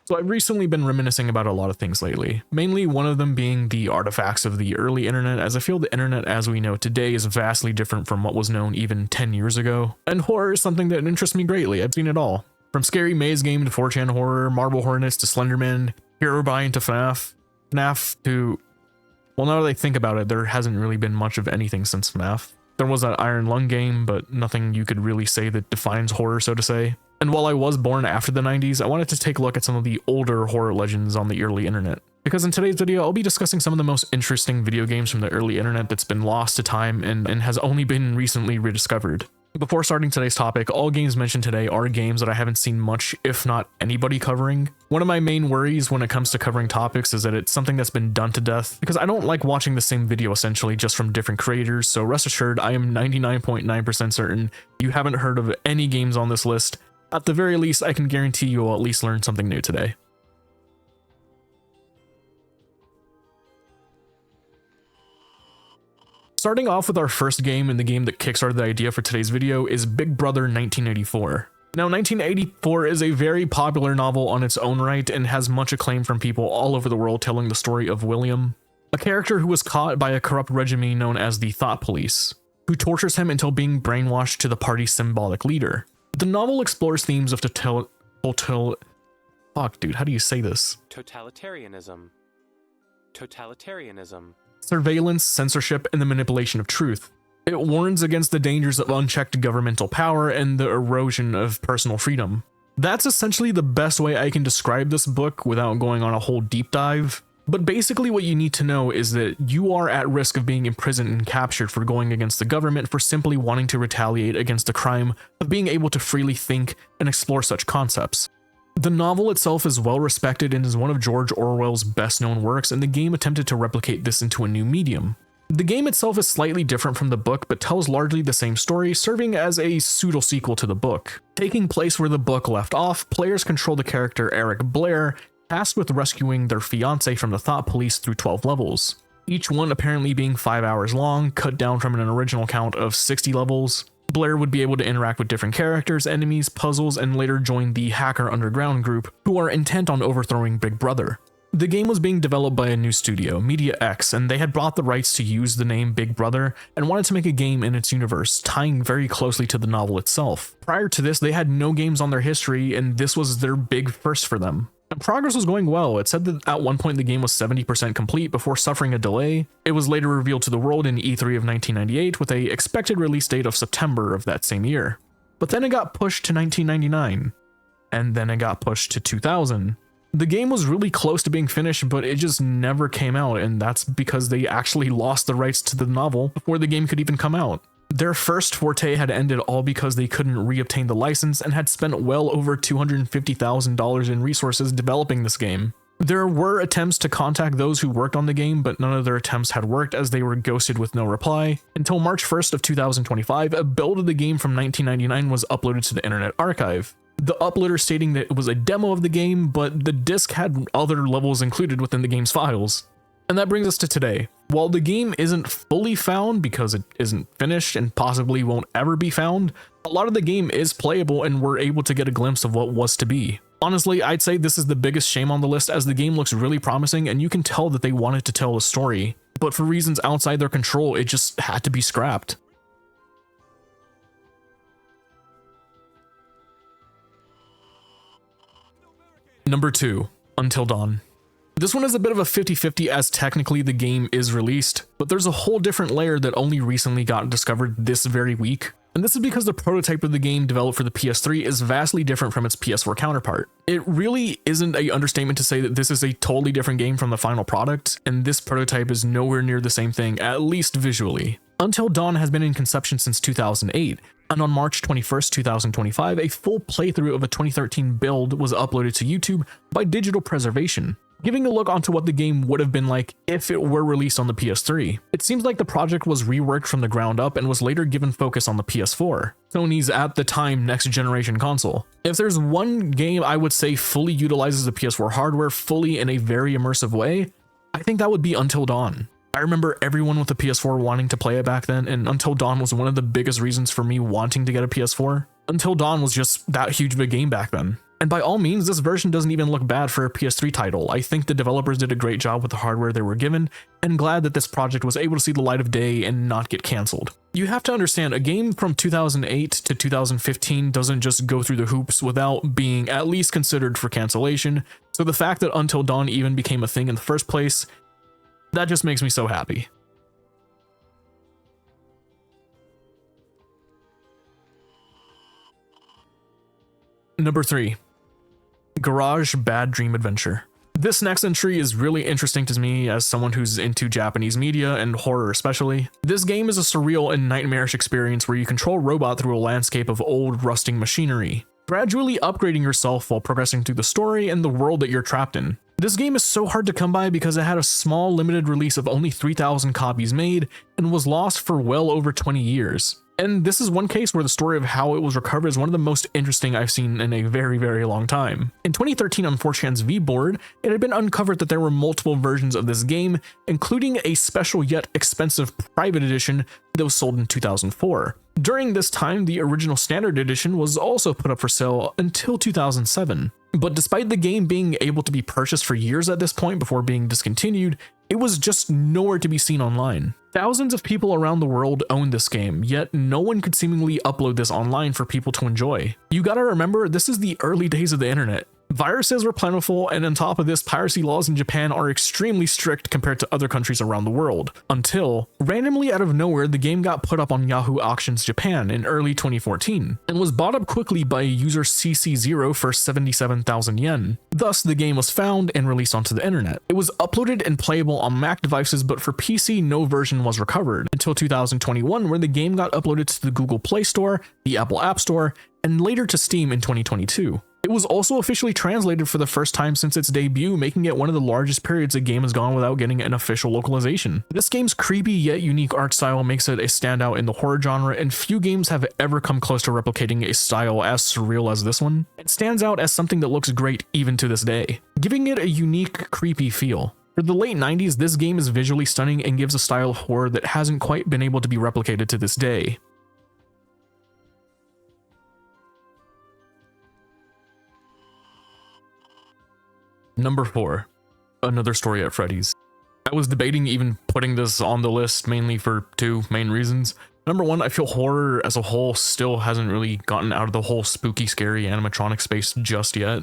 So I've recently been reminiscing about a lot of things lately, mainly one of them being the artifacts of the early internet, as I feel the internet as we know it today is vastly different from what was known even 10 years ago. And horror is something that interests me greatly. I've seen it all. From Scary Maze game to 4chan horror, Marble Hornets to Slenderman, Herobrine to FNAF, FNAF to... Well, now that I think about it, there hasn't really been much of anything since FNAF. There was that Iron Lung game, but nothing you could really say that defines horror, so to say. And while I was born after the 90s, I wanted to take a look at some of the older horror legends on the early internet. Because in today's video, I'll be discussing some of the most interesting video games from the early internet that's been lost to time and has only been recently rediscovered. Before starting today's topic, all games mentioned today are games that I haven't seen much, if not anybody covering. One of my main worries when it comes to covering topics is that it's something that's been done to death, because I don't like watching the same video essentially just from different creators, so rest assured I am 99.9% certain you haven't heard of any games on this list. At the very least, I can guarantee you will at least learn something new today. Starting off with our first game, and the game that kickstarted the idea for today's video, is Big Brother 1984. Now, 1984 is a very popular novel on its own right and has much acclaim from people all over the world, telling the story of William, a character who was caught by a corrupt regime known as the Thought Police, who tortures him until being brainwashed to the party's symbolic leader. The novel explores themes of fuck, dude, how do you say this? Totalitarianism. Surveillance, censorship, and the manipulation of truth. It warns against the dangers of unchecked governmental power and the erosion of personal freedom. That's essentially the best way I can describe this book without going on a whole deep dive. But basically what you need to know is that you are at risk of being imprisoned and captured for going against the government for simply wanting to retaliate against the crime of being able to freely think and explore such concepts. The novel itself is well respected and is one of George Orwell's best known works, and the game attempted to replicate this into a new medium. The game itself is slightly different from the book, but tells largely the same story, serving as a pseudo-sequel to the book. Taking place where the book left off, players control the character Eric Blair, tasked with rescuing their fiancé from the Thought Police through 12 levels, each one apparently being 5 hours long, cut down from an original count of 60 levels. Blair would be able to interact with different characters, enemies, puzzles, and later join the Hacker Underground group, who are intent on overthrowing Big Brother. The game was being developed by a new studio, Media X, and they had bought the rights to use the name Big Brother and wanted to make a game in its universe, tying very closely to the novel itself. Prior to this, they had no games on their history, and this was their big first for them. And progress was going well. It said that at one point the game was 70% complete before suffering a delay. It was later revealed to the world in E3 of 1998 with a expected release date of September of that same year. But then it got pushed to 1999, and then it got pushed to 2000. The game was really close to being finished, but it just never came out, and that's because they actually lost the rights to the novel before the game could even come out. Their first forte had ended all because they couldn't reobtain the license and had spent well over $250,000 in resources developing this game. There were attempts to contact those who worked on the game, but none of their attempts had worked as they were ghosted with no reply, until March 1st of 2025, a build of the game from 1999 was uploaded to the Internet Archive. The uploader stating that it was a demo of the game, but the disc had other levels included within the game's files. And that brings us to today. While the game isn't fully found because it isn't finished and possibly won't ever be found, a lot of the game is playable and we're able to get a glimpse of what was to be. Honestly, I'd say this is the biggest shame on the list, as the game looks really promising and you can tell that they wanted to tell a story, but for reasons outside their control, it just had to be scrapped. Number 2, Until Dawn. This one is a bit of a 50-50 as technically the game is released, but there's a whole different layer that only recently got discovered this very week. And this is because the prototype of the game developed for the PS3 is vastly different from its PS4 counterpart. It really isn't an understatement to say that this is a totally different game from the final product, and this prototype is nowhere near the same thing, at least visually. Until Dawn has been in conception since 2008, and on March 21st, 2025, a full playthrough of a 2013 build was uploaded to YouTube by Digital Preservation, giving a look onto what the game would have been like if it were released on the PS3. It seems like the project was reworked from the ground up and was later given focus on the PS4, Sony's at the time next generation console. If there's one game I would say fully utilizes the PS4 hardware fully in a very immersive way, I think that would be Until Dawn. I remember everyone with a PS4 wanting to play it back then, and Until Dawn was one of the biggest reasons for me wanting to get a PS4. Until Dawn was just that huge of a game back then. And by all means, this version doesn't even look bad for a PS3 title. I think the developers did a great job with the hardware they were given, and glad that this project was able to see the light of day and not get cancelled. You have to understand, a game from 2008 to 2015 doesn't just go through the hoops without being at least considered for cancellation, so the fact that Until Dawn even became a thing in the first place, that just makes me so happy. Number 3. Garage Bad Dream Adventure. This next entry is really interesting to me as someone who's into Japanese media and horror especially. This game is a surreal and nightmarish experience where you control a robot through a landscape of old rusting machinery, gradually upgrading yourself while progressing through the story and the world that you're trapped in. This game is so hard to come by because it had a small limited release of only 3,000 copies made and was lost for well over 20 years. And this is one case where the story of how it was recovered is one of the most interesting I've seen in a very, very long time. In 2013 on 4chan's VBoard, it had been uncovered that there were multiple versions of this game, including a special yet expensive private edition that was sold in 2004. During this time, the original standard edition was also put up for sale until 2007. But despite the game being able to be purchased for years at this point before being discontinued, it was just nowhere to be seen online. Thousands of people around the world own this game, yet no one could seemingly upload this online for people to enjoy. You gotta remember, this is the early days of the internet. Viruses were plentiful, and on top of this, piracy laws in Japan are extremely strict compared to other countries around the world. Until, randomly out of nowhere, the game got put up on Yahoo Auctions Japan in early 2014, and was bought up quickly by user CC0 for 77,000 yen. Thus, the game was found and released onto the internet. It was uploaded and playable on Mac devices, but for PC, no version was recovered, until 2021, where the game got uploaded to the Google Play Store, the Apple App Store, and later to Steam in 2022. It was also officially translated for the first time since its debut, making it one of the largest periods a game has gone without getting an official localization. This game's creepy yet unique art style makes it a standout in the horror genre, and few games have ever come close to replicating a style as surreal as this one. It stands out as something that looks great even to this day, giving it a unique, creepy feel. For the late 90s, this game is visually stunning and gives a style of horror that hasn't quite been able to be replicated to this day. Number 4, Another Story at Freddy's. I was debating even putting this on the list mainly for two main reasons. Number 1, I feel horror as a whole still hasn't really gotten out of the whole spooky, scary animatronic space just yet.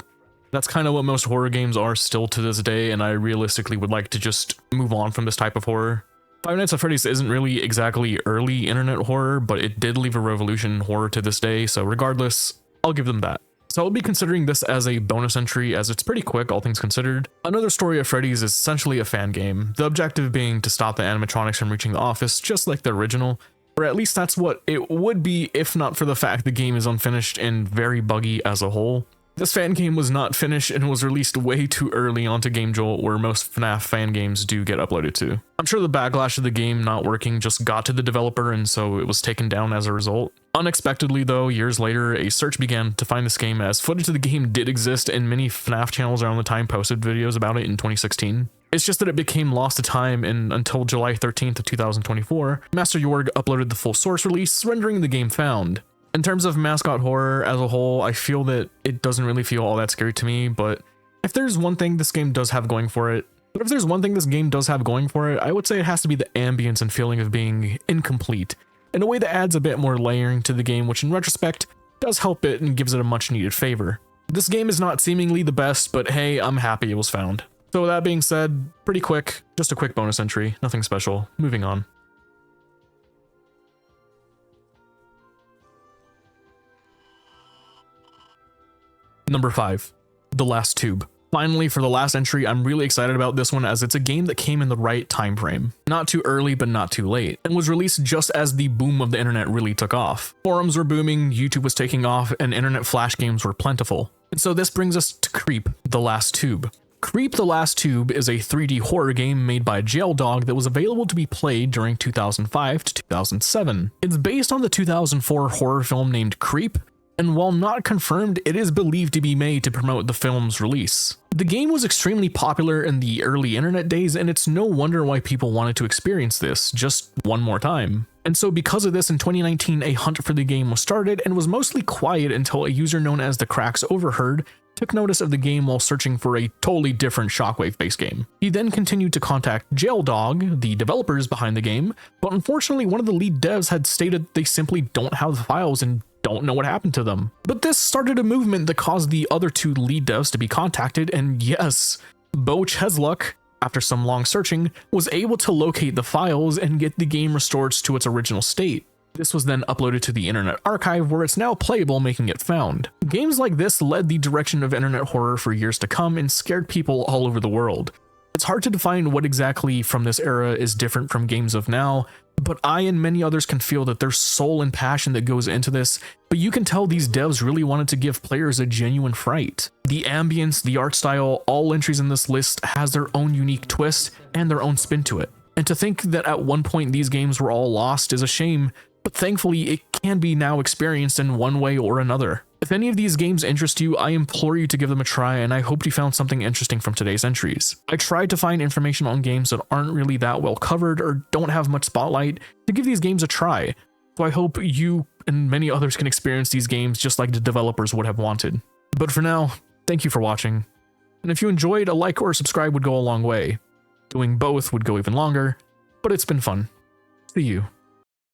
That's kind of what most horror games are still to this day, and I realistically would like to just move on from this type of horror. Five Nights at Freddy's isn't really exactly early internet horror, but it did leave a revolution in horror to this day, so regardless, I'll give them that. So I'll be considering this as a bonus entry as it's pretty quick, all things considered. Another Story at Freddy's is essentially a fan game, the objective being to stop the animatronics from reaching the office, just like the original, or at least that's what it would be if not for the fact the game is unfinished and very buggy as a whole. This fan game was not finished and was released way too early onto GameJolt, where most FNAF fan games do get uploaded to. I'm sure the backlash of the game not working just got to the developer, and so it was taken down as a result. Unexpectedly though, years later, a search began to find this game, as footage of the game did exist and many FNAF channels around the time posted videos about it in 2016. It's just that it became lost to time, and until July 13th of 2024, Master Yorg uploaded the full source release, rendering the game found. In terms of mascot horror as a whole, I feel that it doesn't really feel all that scary to me, but if there's one thing this game does have going for it, I would say it has to be the ambience and feeling of being incomplete, in a way that adds a bit more layering to the game, which in retrospect does help it and gives it a much needed favor. This game is not seemingly the best, but hey, I'm happy it was found. So with that being said, pretty quick, just a quick bonus entry, nothing special, moving on. Number 5, The Last Tube. Finally, for the last entry, I'm really excited about this one as it's a game that came in the right time frame. Not too early, but not too late, and was released just as the boom of the internet really took off. Forums were booming, YouTube was taking off, and internet flash games were plentiful. And so this brings us to Creep, The Last Tube. Creep, The Last Tube is a 3D horror game made by Jaildog that was available to be played during 2005 to 2007. It's based on the 2004 horror film named Creep, and while not confirmed, it is believed to be made to promote the film's release. The game was extremely popular in the early internet days, and it's no wonder why people wanted to experience this just one more time. And so because of this, in 2019, a hunt for the game was started and was mostly quiet until a user known as The Cracks overheard took notice of the game while searching for a totally different Shockwave-based game. He then continued to contact Jaildog, the developers behind the game, but unfortunately one of the lead devs had stated they simply don't have the files and don't know what happened to them. But this started a movement that caused the other two lead devs to be contacted, and yes, Bo Chesluk, after some long searching, was able to locate the files and get the game restored to its original state. This was then uploaded to the Internet Archive, where it's now playable, making it found. Games like this led the direction of internet horror for years to come and scared people all over the world. It's hard to define what exactly from this era is different from games of now, but I and many others can feel that there's soul and passion that goes into this, but you can tell these devs really wanted to give players a genuine fright. The ambience, the art style, all entries in this list has their own unique twist and their own spin to it. And to think that at one point these games were all lost is a shame, but thankfully it can be now experienced in one way or another. If any of these games interest you, I implore you to give them a try, and I hope you found something interesting from today's entries. I tried to find information on games that aren't really that well covered or don't have much spotlight to give these games a try, so I hope you and many others can experience these games just like the developers would have wanted. But for now, thank you for watching, and if you enjoyed, a like or subscribe would go a long way. Doing both would go even longer, but it's been fun. See you.